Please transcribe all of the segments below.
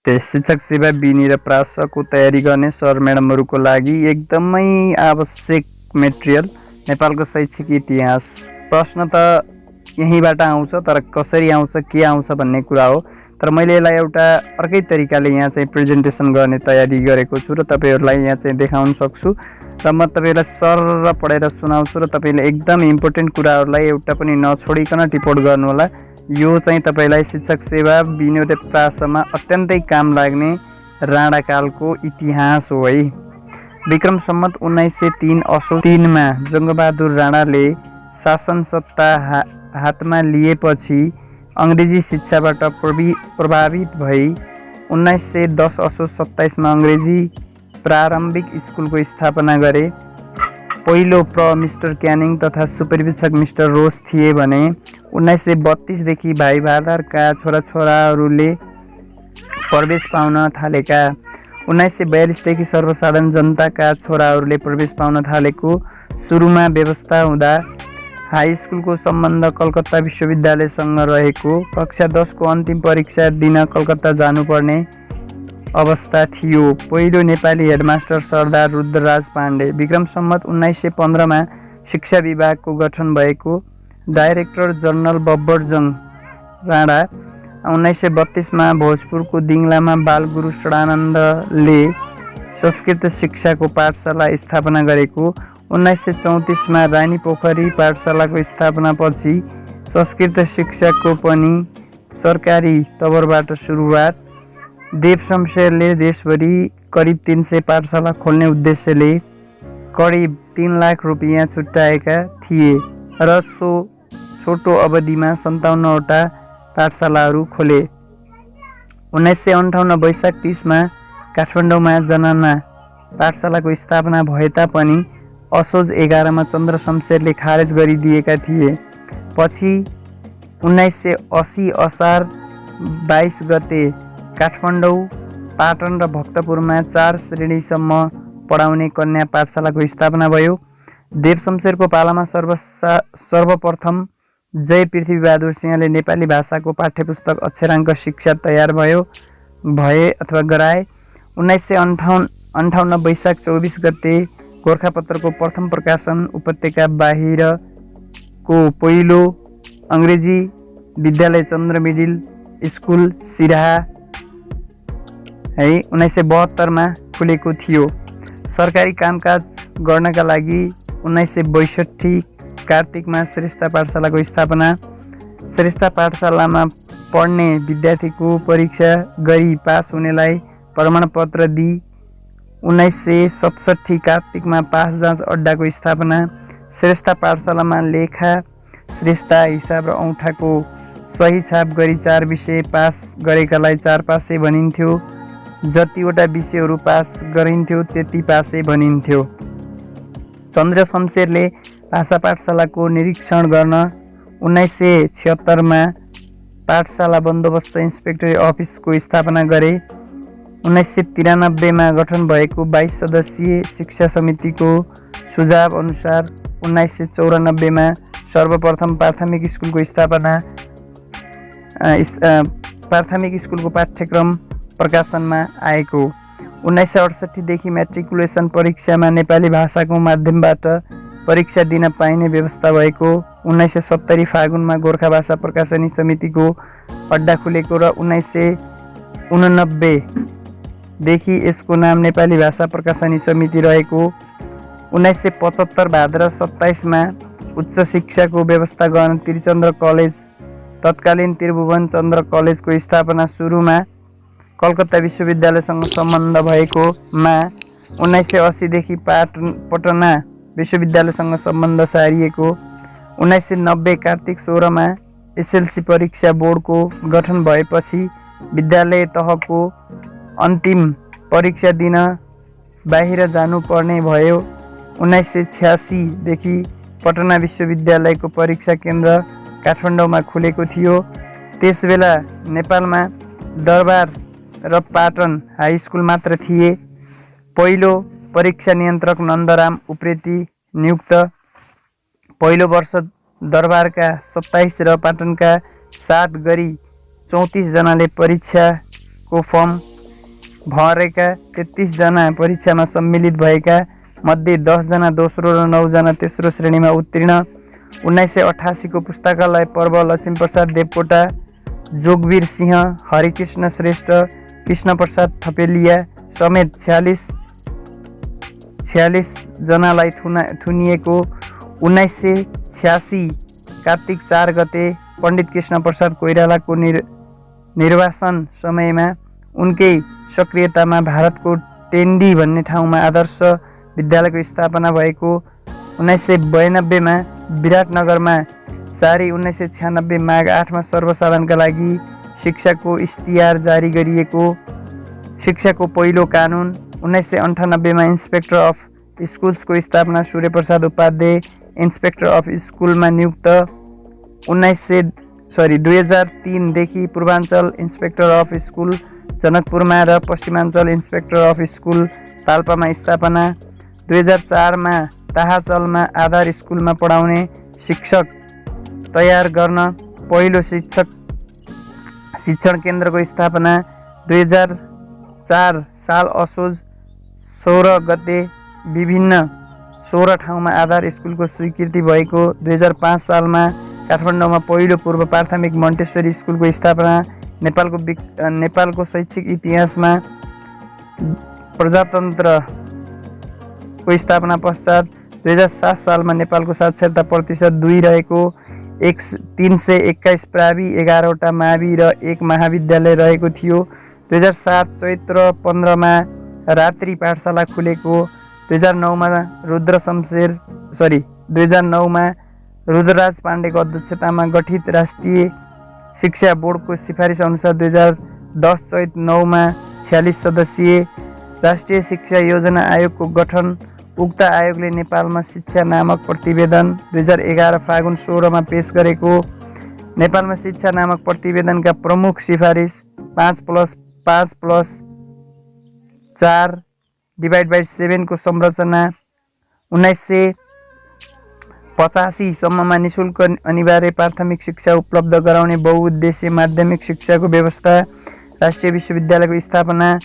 शिक्षक सेवा बिनी र प्रासको तयारी गर्ने सर म्याडमहरूको लागि एकदमै आवश्यक मेटेरियल नेपालको शैक्षिक इतिहास। प्रश्न त यहीँबाट आउँछ, तर कसरी आउँछ, के आउँछ भन्ने कुरा हो। तर मैले यसलाई एउटा अर्कै तरिकाले यहाँ चाहिँ प्रेजेन्टेसन गर्ने तयारी गरेको छु र तपाईँहरूलाई यहाँ चाहिँ देखाउन सक्छु र म तपाईँलाई सरर पढेर सुनाउँछु र तपाईँले एकदम इम्पोर्टेन्ट कुराहरूलाई एउटा पनि नछोडिकन टिपोट गर्नु होला। यो चाहिँ तपाईँलाई शिक्षक सेवा विनोद प्रासमा अत्यन्तै काम लाग्ने राणाकालको इतिहास हो है। विक्रम सम्मत 1903 असोज 3 मा जङ्गबहादुर राणाले शासन सत्ता हातमा लिएपछि अङ्ग्रेजी शिक्षाबाट प्रभावित भई 1910 असोज 27 मा अङ्ग्रेजी प्रारम्भिक स्कुलको स्थापना गरे। पहिलो मिस्टर क्यानिङ तथा सुपरिवेक्षक मिस्टर रोस थिए भने 1932 देखि भाइ भारदारका छोराछोराहरूले प्रवेश पाउन थालेका। 1942 देखि सर्वसाधारण जनताका छोराहरूले प्रवेश पाउन थालेको। सुरुमा व्यवस्था हुँदा हाई स्कुलको सम्बन्ध कलकत्ता विश्वविद्यालयसँग रहेको। कक्षा 10 को अन्तिम परीक्षा दिन कलकत्ता जानुपर्ने अवस्था थियो। पहिलो नेपाली हेडमास्टर सरदार रुद्रराज पाण्डे। विक्रम सम्मत 1915 मा शिक्षा विभागको गठन भएको। Director general बब्बरजङ Rana. 1932 मा भोजपुरको दिङलामा बालगुरु षडानन्दले संस्कृत शिक्षाको पाठशाला स्थापना गरेको। 1934 मा रानी पोखरी पाठशालाको स्थापनापछि संस्कृत शिक्षाको पनि सरकारी तवरबाट सुरुवात। देव शमशेरले देशभरि करिब 300 पाठशाला खोल्ने उद्देश्यले करिब 3 लाख रुपियाँ छुट्याएका थिए र सो छोटो अवधिमा 57वटा पाठशालाहरू खोले। 1958 वैशाख 30 मा काठमाडौँमा जनना पाठशालाको स्थापना भए तापनि असोज 11 मा चन्द्र शमशेरले खारेज गरिदिएका थिए। पछि 1980 असार 22 गते काठमाडौँ, पाटन र भक्तपुरमा 4 श्रेणीसम्म पढाउने कन्या पाठशालाको स्थापना भयो। देव शमशेरको पालामा सर्वप्रथम जय पृथ्वीबहादुर सिंहले नेपाली भाषाको पाठ्यपुस्तक अक्षराङ्क शिक्षा तयार गराए। 1958 वैशाख 24 गते गोरखापत्रको प्रथम प्रकाशन उपत्यका बाहिरको पहिलो अङ्ग्रेजी विद्यालय चन्द्र मिडिल स्कुल सिराहा है 1972 मा खुलेको थियो। सरकारी कामकाज गर्नका लागि 1962 कार्तिकमा श्रेष्ठ पाठशालाको स्थापना। श्रेष्ठ पाठशालामा पढ्ने विद्यार्थीको परीक्षा गरी पास हुनेलाई प्रमाणपत्र दिई 1967 कार्तिकमा पास जाँच अड्डाको स्थापना। श्रेष्ठ पाठशालामा लेखा, श्रेष्ठता, हिसाब र औँठाको सही छाप गरी 4 विषय पास गरेकालाई 4 पासे भनिन्थ्यो। जतिवटा विषयहरू पास गरिन्थ्यो त्यति पासे भनिन्थ्यो। चन्द्र शमशेरले भाषा पाठशालाको निरीक्षण गर्न 1976 मा पाठशाला बन्दोबस्त इन्सपेक्टरी अफिसको स्थापना गरे। 1993 मा गठन भएको 22 सदस्यीय शिक्षा समितिको सुझाव अनुसार 1994 मा सर्वप्रथम प्राथमिक स्कुलको स्थापना। प्राथमिक स्कुलको पाठ्यक्रम प्रकाशनमा आएको। 1968 देखि म्याट्रिकुलेसन परीक्षामा नेपाली भाषाको माध्यमबाट परीक्षा दिन पाइने व्यवस्था भएको। 1970 फागुनमा गोर्खा भाषा प्रकाशनी समितिको अड्डा खुलेको र 1989 देखि यसको नाम नेपाली भाषा प्रकाशनी समिति रहेको। 1975 भाद्र 27 मा उच्च शिक्षाको व्यवस्था गर्न त्रिचन्द्र कलेज, तत्कालीन त्रिभुवन चन्द्र कलेजको स्थापना। सुरुमा कलकत्ता विश्वविद्यालयसँग सम्बन्ध भएको मा 1980 देखि पटना विश्वविद्यालयसँग सम्बन्ध सारिएको। 1990 कार्तिक 16 मा एसएलसी परीक्षा बोर्डको गठन भएपछि विद्यालय तहको अन्तिम परीक्षा दिन बाहिर जानुपर्ने भयो। 1986 देखि पटना विश्वविद्यालयको परीक्षा केन्द्र काठमाडौँमा खुलेको थियो। त्यसबेला नेपालमा दरबार र पाटन हाई स्कुल मात्र थिए। पहिलो परीक्षा नियन्त्रक नन्दराम उप्रेती नियुक्त। पहिलो वर्ष दरबारका 27 र पाटनका 7 गरी 34 जनाले परीक्षाको फर्म भरेका 33 जना परीक्षामा सम्मिलित भएका मध्ये 10 जना दोस्रो र 9 जना तेस्रो श्रेणीमा उत्तीर्ण। 1988 को पुस्तकालय पर्व लक्ष्मीप्रसाद देवकोटा, जोगवीर सिंह, हरिकृष्ण श्रेष्ठ, कृष्णप्रसाद थपेलिया समेत 46 जनालाई थुनिएको। 1986 कार्तिक 4 गते पण्डित कृष्णप्रसाद कोइरालाको निर्वासन समयमा उनकै सक्रियतामा भारतको टेन्डी भन्ने ठाउँमा आदर्श विद्यालयको स्थापना भएको। 1992 मा विराटनगरमा सारी 1996 माघ 8 मा सर्वसाधारणका लागि शिक्षाको इस्तिहार जारी गरिएको। शिक्षाको पहिलो कानुन। 1998 मा इन्सपेक्टर अफ स्कुल्सको स्थापना, सूर्यप्रसाद उपाध्याय इन्सपेक्टर अफ स्कुलमा नियुक्त। 2003 देखि पूर्वाञ्चल इन्सपेक्टर अफ स्कुल जनकपुरमा र पश्चिमाञ्चल इन्सपेक्टर अफ स्कुल ताल्पामा स्थापना। 2004 मा ताहाचलमा आधार स्कुलमा पढाउने शिक्षक तयार गर्न पहिलो शिक्षण केन्द्रको स्थापना। 2004 साल असोज 16 गते विभिन्न 16 ठाउँमा आधार स्कुलको स्वीकृति भएको। 2005 सालमा काठमाडौँमा पहिलो पूर्व प्राथमिक मन्टेश्वरी स्कुलको स्थापना। नेपालको शैक्षिक इतिहासमा प्रजातन्त्रको स्थापना पश्चात 2007 सालमा नेपालको साक्षरता प्रतिशत 2 रहेको। 321 प्रावि, 11वटा मावि र 1 महाविद्यालय रहेको थियो। 2007 चैत्र 15 मा रात्रि पाठशाला खुलेको। 2009 मा रुद्रराज पाण्डेको अध्यक्षतामा गठित राष्ट्रिय शिक्षा बोर्डको सिफारिस अनुसार 2010 चैत 9 मा 46 सदस्यीय राष्ट्रिय शिक्षा योजना आयोगको गठन। उक्त आयोगले नेपालमा शिक्षा नामक प्रतिवेदन 2011 फागुन 16 मा पेश गरेको। नेपालमा शिक्षा नामक प्रतिवेदनका प्रमुख सिफारिस 5+4/7 को संरचना। 1985 सम्ममा निशुल्क अनिवार्य प्राथमिक शिक्षा उपलब्ध गराउने बहुउद्देश्य माध्यमिक शिक्षाको व्यवस्था, राष्ट्रिय विश्वविद्यालयको स्थापना,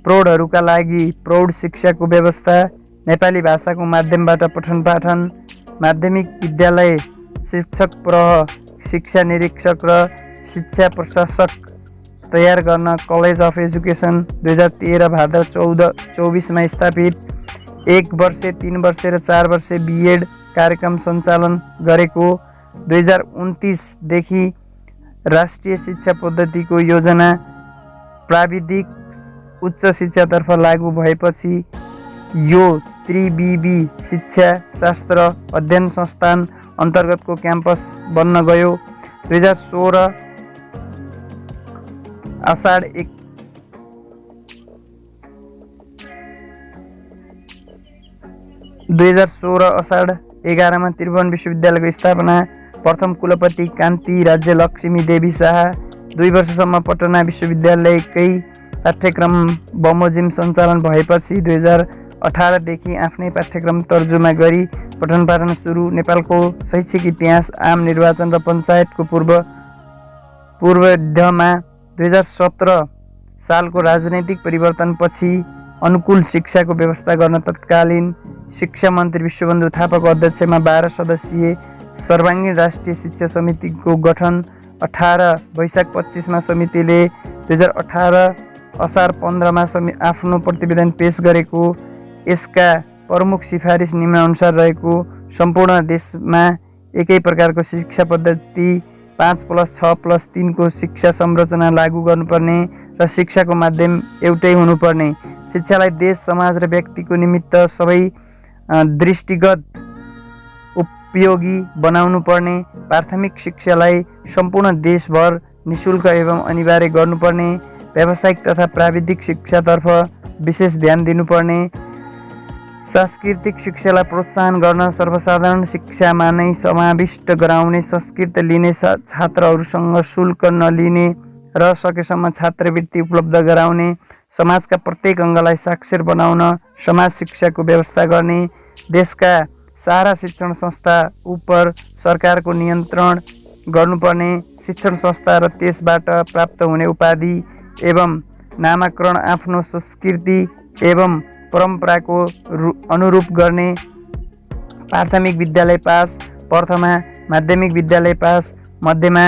प्रौढहरूका लागि प्रौढ शिक्षाको व्यवस्था, नेपाली भाषाको माध्यमबाट पठन पाठन, माध्यमिक विद्यालय शिक्षक प्रह, शिक्षा निरीक्षक र शिक्षा प्रशासक तयार गर्न कलेज अफ एजुकेसन 2013 भाद्र 24 मा स्थापित। 1 वर्ष, 3 वर्ष र 4 वर्ष बिएड कार्यक्रम सञ्चालन गरेको। 2029 देखि राष्ट्रिय शिक्षा पद्धतिको योजना प्राविधिक उच्च शिक्षातर्फ लागू भएपछि यो त्रिविबी शिक्षा शास्त्र अध्ययन संस्थान अन्तर्गतको क्याम्पस बन्न गयो। 2016 असाढ 11 मा त्रिभुवन विश्वविद्यालयको स्थापना। प्रथम कुलपति कान्ति राज्यलक्ष्मी देवी शाह। 2 वर्षसम्म पटना विश्वविद्यालयकै पाठ्यक्रम बमोजिम सञ्चालन भएपछि 2018 देखि आफ्नै पाठ्यक्रम तर्जुमा गरी पठन पाठन सुरु। नेपालको शैक्षिक इतिहास आम निर्वाचन र पञ्चायतको पूर्वावधिमा 2017 सालको राजनैतिक परिवर्तनपछि अनुकूल शिक्षाको व्यवस्था गर्न तत्कालीन शिक्षा मन्त्री विश्वबन्धु थापाको अध्यक्षमा 12 सदस्यीय सर्वाङ्गीण राष्ट्रिय शिक्षा समितिको गठन। 18 वैशाख 25 मा समितिले 2018 असार 15 मा आफ्नो प्रतिवेदन पेश गरेको। यसका प्रमुख सिफारिस निम्नानुसार रहेको। सम्पूर्ण देशमा एकै प्रकारको शिक्षा पद्धति 5+6+3 को शिक्षा संरचना लागू गर्नुपर्ने र शिक्षाको माध्यम एउटै हुनुपर्ने। शिक्षालाई देश, समाज र व्यक्तिको निमित्त सबै दृष्टिगत उपयोगी बनाउनु पर्ने। प्राथमिक शिक्षालाई सम्पूर्ण देशभर निशुल्क एवं अनिवार्य गर्नुपर्ने। व्यावसायिक तथा प्राविधिक शिक्षातर्फ विशेष ध्यान दिनुपर्ने। सांस्कृतिक शिक्षालाई प्रोत्साहन गर्न सर्वसाधारण शिक्षामा नै समाविष्ट गराउने। संस्कृत लिने छात्रहरूसँग शुल्क नलिने र सकेसम्म छात्रवृत्ति उपलब्ध गराउने। समाजका प्रत्येक अङ्गलाई साक्षर बनाउन समाज शिक्षाको व्यवस्था गर्ने। देशका सारा शिक्षण संस्था उपर सरकारको नियन्त्रण गर्नुपर्ने। शिक्षण संस्था र त्यसबाट प्राप्त हुने उपाधि एवं नामाकरण आफ्नो संस्कृति एवं परम्पराको अनुरूप गर्ने, प्राथमिक विद्यालय पास, प्रथमा माध्यमिक विद्यालय पास, मध्यमा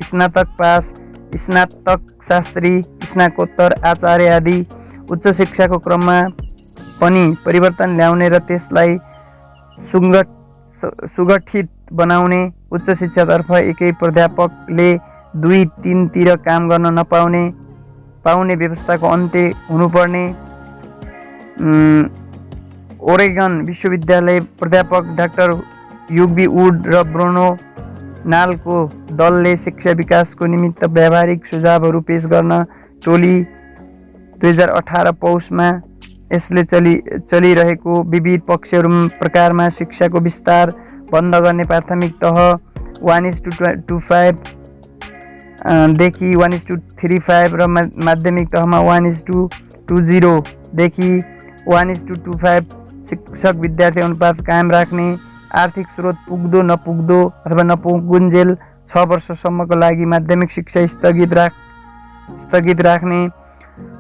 स्नातक पास, स्नातक शास्त्री, स्नाकोत्तर आचार्य आदि। उच्च शिक्षाको क्रममा पनि परिवर्तन ल्याउने र त्यसलाई सुगठित बनाउने, उच्च शिक्षातर्फ एकै प्राध्यापकले 2-3 काम गर्न पाउने व्यवस्थाको अन्त्य हुनुपर्ने। ओरेगन विश्वविद्यालय प्राध्यापक डाक्टर युग्बी वुड र ब्रुनो नालको दलले शिक्षा विकासको निमित्त व्यावहारिक सुझावहरू पेश गर्न टोली 2018 पौषमा यसले चलिरहेको विविध पक्षहरू प्रकारमा शिक्षाको विस्तार बन्द गर्ने, प्राथमिक तह 1:25 देखि 1:35 र माध्यमिक तहमा 1:20 देखि 1:25 शिक्षक विद्यार्थी अनुपात कायम राख्ने, आर्थिक स्रोत पुग्दो नपुग्दो अथवा नपुगुन्जेल 6 वर्षसम्मको लागि माध्यमिक शिक्षा स्थगित राख्ने,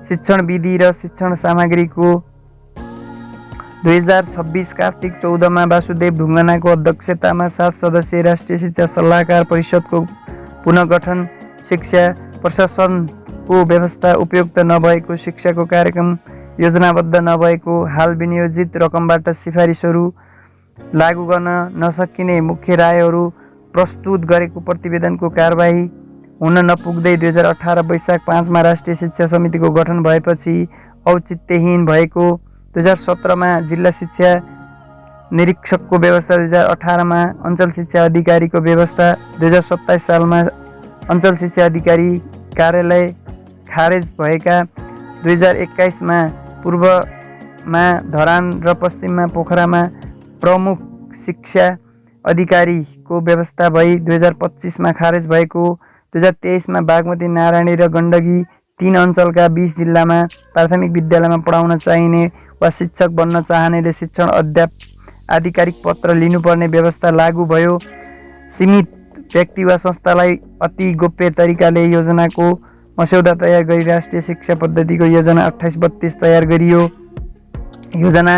शिक्षण विधि र शिक्षण सामग्रीको 2026 कार्तिक 14 वासुदेव ढुङ्गानाको अध्यक्षतामा 7 सदस्यीय राष्ट्रिय शिक्षा सल्लाहकार परिषदको पुनर्गठन, शिक्षा प्रशासनको व्यवस्था उपयुक्त नभएको, शिक्षाको कार्यक्रम योजनाबद्ध नभएको, हाल विनियोजित रकमबाट सिफारिसहरू लागू गर्न नसकिने, मुख्य रायहरू प्रस्तुत गरेको प्रतिवेदनको कारबाही हुन नपुग्दै 2018 वैशाख 5 मा राष्ट्रिय शिक्षा समितिको गठन भएपछि औचित्यहीन भएको, 2017 मा जिल्ला शिक्षा निरीक्षकको व्यवस्था, 2018 मा अञ्चल शिक्षा अधिकारीको व्यवस्था, 2027 सालमा अञ्चल शिक्षा अधिकारी कार्यालय खारेज भएका, 2021 मा पूर्वमा धरान र पश्चिममा पोखरामा प्रमुख शिक्षा अधिकारीको व्यवस्था भई 2025 मा खारेज भएको, 2023 मा बागमती, नारायणी र गण्डकी 3 अञ्चलका 20 जिल्लामा प्राथमिक विद्यालयमा पढाउन चाहिने वा शिक्षक बन्न चाहनेले शिक्षण आधिकारिक पत्र लिनुपर्ने व्यवस्था लागू भयो। सीमित व्यक्ति वा संस्थालाई अति गोप्य तरिकाले योजनाको मस्यौदा तयार गरी राष्ट्रिय शिक्षा पद्धतिको योजना 2832 तयार गरियो। योजना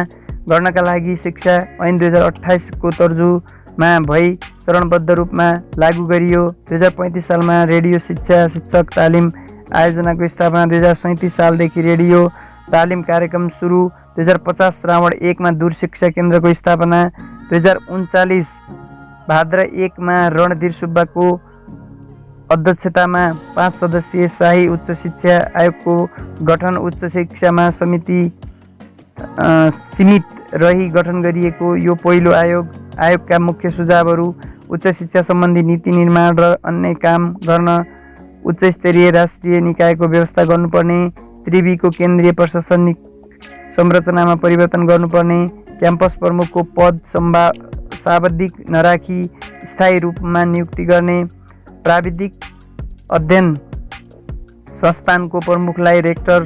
गर्नका लागि शिक्षा ऐन 2028 को तर्जुमा भई चरणबद्ध रूपमा लागू गरियो। 2035 सालमा रेडियो शिक्षा शिक्षक तालिम आयोजनाको स्थापना, 2037 सालदेखि रेडियो तालिम कार्यक्रम सुरु, 2050 श्रावण 1 मा दूर शिक्षा केन्द्रको स्थापना, 2039 भाद्र 1 मा रणधीर सुब्बाको अध्यक्षतामा 5 सदस्यीय शाही उच्च शिक्षा आयोगको गठन, उच्च शिक्षामा सीमित रही गठन गरिएको यो पहिलो आयोगका मुख्य सुझावहरू: उच्च शिक्षा सम्बन्धी नीति निर्माण र अन्य काम गर्न उच्च स्तरीय राष्ट्रिय निकायको व्यवस्था गर्नुपर्ने, त्रिवीको केन्द्रीय प्रशासनिक संरचनामा परिवर्तन गर्नुपर्ने, क्याम्पस प्रमुखको पद सावधिक नराखी स्थायी रूपमा नियुक्ति गर्ने, प्राविधिक अध्ययन संस्थानको प्रमुखलाई रेक्टर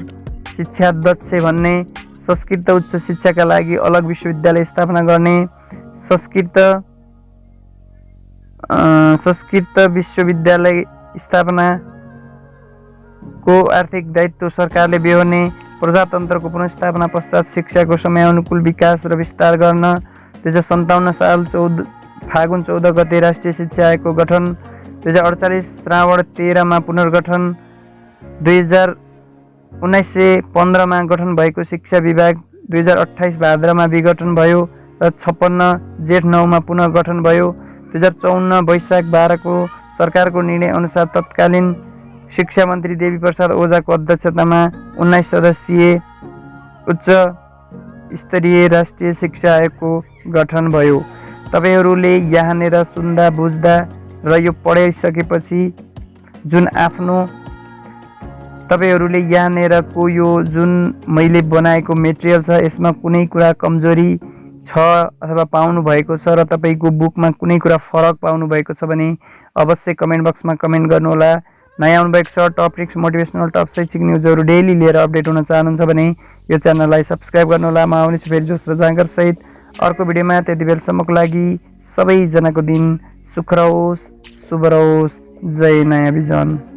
शिक्षाध्यक्ष भन्ने, संस्कृत उच्च शिक्षाका लागि अलग विश्वविद्यालय स्थापना गर्ने, संस्कृत विश्वविद्यालय स्थापनाको आर्थिक दायित्व सरकारले बेहोर्ने, प्रजातन्त्रको पुनर्स्थापना पश्चात शिक्षाको समयानुकूल विकास र विस्तार गर्न, 2057 साल फागुन 14 गते राष्ट्रिय शिक्षा आयोगको गठन, 2048 श्रावण 13 मा पुनर्गठन, 1915 मा गठन भएको शिक्षा विभाग 2028 भाद्रमा विघटन भयो र 56 जेठ 9 मा पुनर्गठन भयो। 2054 वैशाख 12 को सरकारको निर्णय अनुसार तत्कालीन शिक्षा मन्त्री देवी प्रसाद ओझाको अध्यक्षतामा 19 सदस्यीय उच्च स्तरीय राष्ट्रिय शिक्षा आयोगको गठन भयो। तपाईहरूले यहाँनिर सुन्दा बुझ्दा र यो पढाइसकेपछि तपाईहरूले यहाँनिरको यो जुन मैले बनाएको मेटेरियल छ यसमा कुनै कुरा कमजोरी छ अथवा पाउनु भएको छ र तपाईको बुकमा कुनै कुरा फरक पाउनु भएको छ भने अवश्य कमेन्ट बक्समा कमेन्ट गर्नुहोला। नयाँ आउनुभएको छ टप ट्रिक्स मोटिभेसनल टप शैक्षिक न्युजहरू डेली लिएर अपडेट हुन चाहनुहुन्छ भने यो च्यानललाई सब्स्क्राइब गर्नुहोला। म आउनेछु फेरि जोस र जाँगर सहित अर्को भिडियोमा। त्यति बेलसम्मको लागि सबैजनाको दिन सुख रहोस्, शुभ रहोस्। जय नयाँ भिजन।